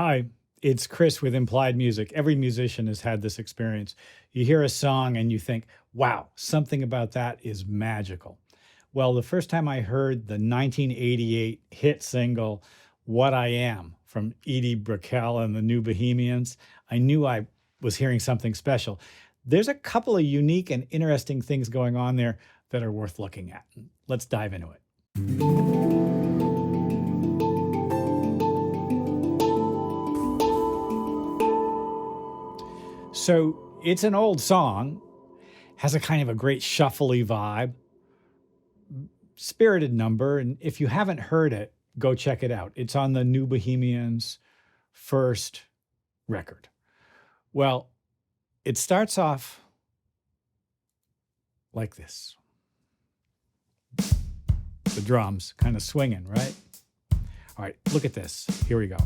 Hi, it's Chris with Implied Music. Every musician has had this experience. You hear a song and you think, wow, something about that is magical. Well, the first time I heard the 1988 hit single, What I Am, from Brickell and the New Bohemians, I knew I was hearing something special. There's a couple of unique and interesting things going on there that are worth looking at. Let's dive into it. So it's an old song, has a kind of a great shuffly vibe, spirited number. And if you haven't heard it, go check it out. It's on the New Bohemians' first record. Well, it starts off like this. The drums kind of swinging, right? All right, look at this. Here we go.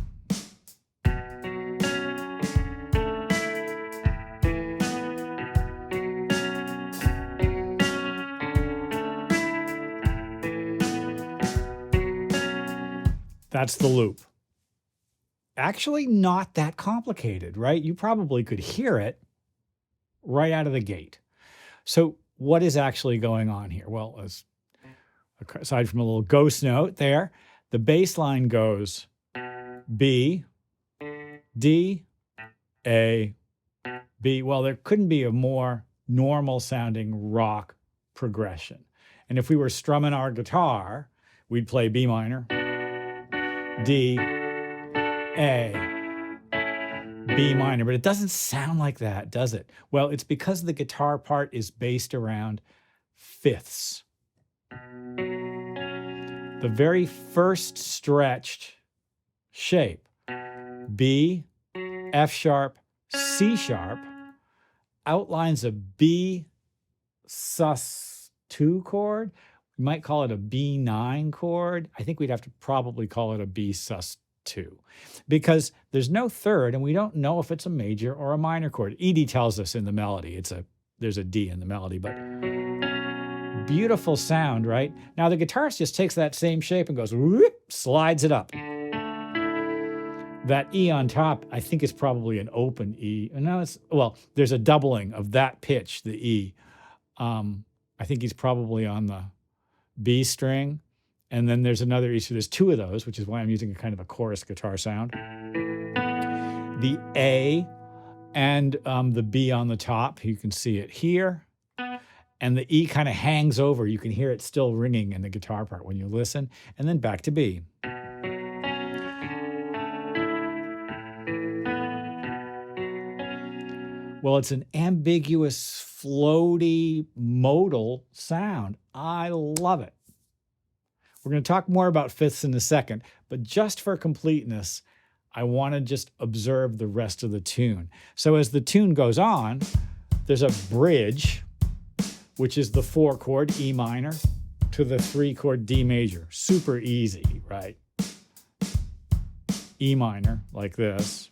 That's the loop. Actually, not that complicated, right? You probably could hear it right out of the gate. So what is actually going on here? Well, aside from a little ghost note there, the bass line goes B, D, A, B. Well, there couldn't be a more normal sounding rock progression. And if we were strumming our guitar, we'd play B minor, D, A, B minor, but it doesn't sound like that, does it? Well, it's because the guitar part is based around fifths. The very first stretched shape, B, F sharp, C sharp, outlines a B sus2 chord. We might call it a B9 chord. I think we'd have to probably call it a B sus2 because there's no third and we don't know if it's a major or a minor chord. Edie tells us in the melody, there's a D in the melody, but beautiful sound, right? Now the guitarist just takes that same shape and goes, whoop, slides it up. That E on top, I think is probably an open E. No, there's a doubling of that pitch, the E. I think he's probably on the B string, and then there's another E, so there's two of those, which is why I'm using a kind of a chorus guitar sound. The A and the B on the top, you can see it here, and the E kind of hangs over. You can hear it still ringing in the guitar part when you listen, and then back to B. Well, it's an ambiguous, floaty, modal sound. I love it. We're going to talk more about fifths in a second, but just for completeness, I want to just observe the rest of the tune. So as the tune goes on, there's a bridge, which is the 4-chord E minor to the 3-chord D major. Super easy, right? E minor, like this.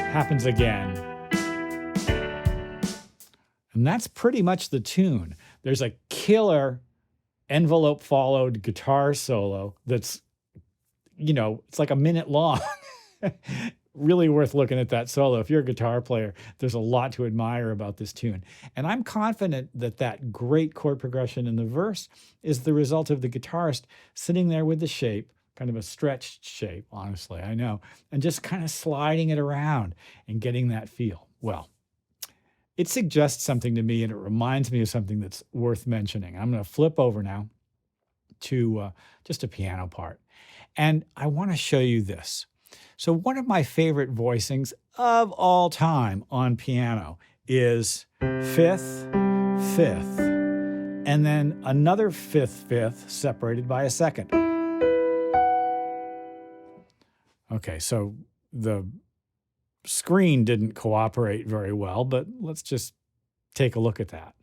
Happens again. And that's pretty much the tune. There's a killer envelope followed guitar solo that's, it's like a minute long. Really worth looking at that solo. If you're a guitar player, there's a lot to admire about this tune. And I'm confident that that great chord progression in the verse is the result of the guitarist sitting there with the shape, kind of a stretched shape, honestly, I know, and just kind of sliding it around and getting that feel. Well, it suggests something to me, and it reminds me of something that's worth mentioning. I'm going to flip over now to just a piano part, and I want to show you this. So one of my favorite voicings of all time on piano is fifth, fifth, and then another fifth, fifth separated by a second. Okay, so the screen didn't cooperate very well, but let's just take a look at that.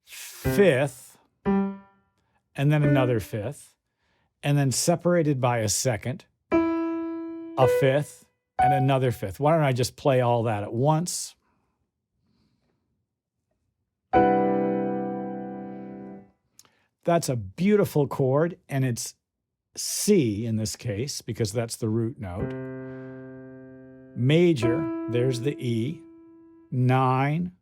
Fifth, and then another fifth, and then separated by a second, a fifth, and another fifth. Why don't I just play all that at once? That's a beautiful chord, and it's C in this case, because that's the root note. Major, there's the E. 9,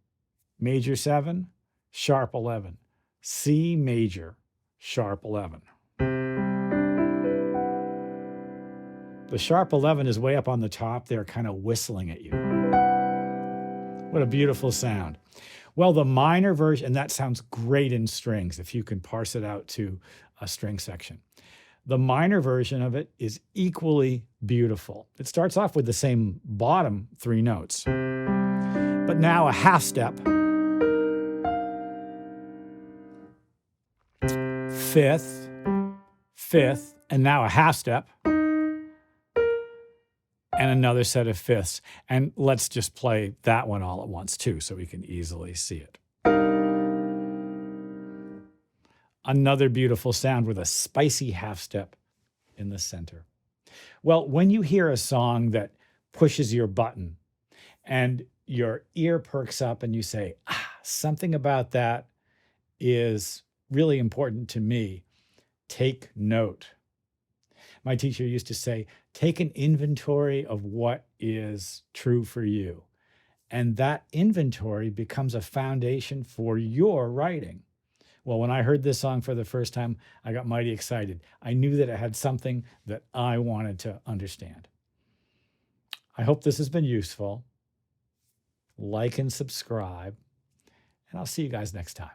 major 7, sharp 11. C major, sharp 11. The sharp 11 is way up on the top there, kind of whistling at you. What a beautiful sound. Well, the minor version, and that sounds great in strings if you can parse it out to a string section. The minor version of it is equally beautiful. It starts off with the same bottom 3 notes, but now a half step, 5th, 5th, and now a half step, and another set of 5ths. And let's just play that one all at once too, so we can easily see it. Another beautiful sound with a spicy half step in the center. Well, when you hear a song that pushes your button and your ear perks up and you say, something about that is really important to me, take note. My teacher used to say, take an inventory of what is true for you. And that inventory becomes a foundation for your writing. Well, when I heard this song for the first time, I got mighty excited. I knew that it had something that I wanted to understand. I hope this has been useful. Like and subscribe, and I'll see you guys next time.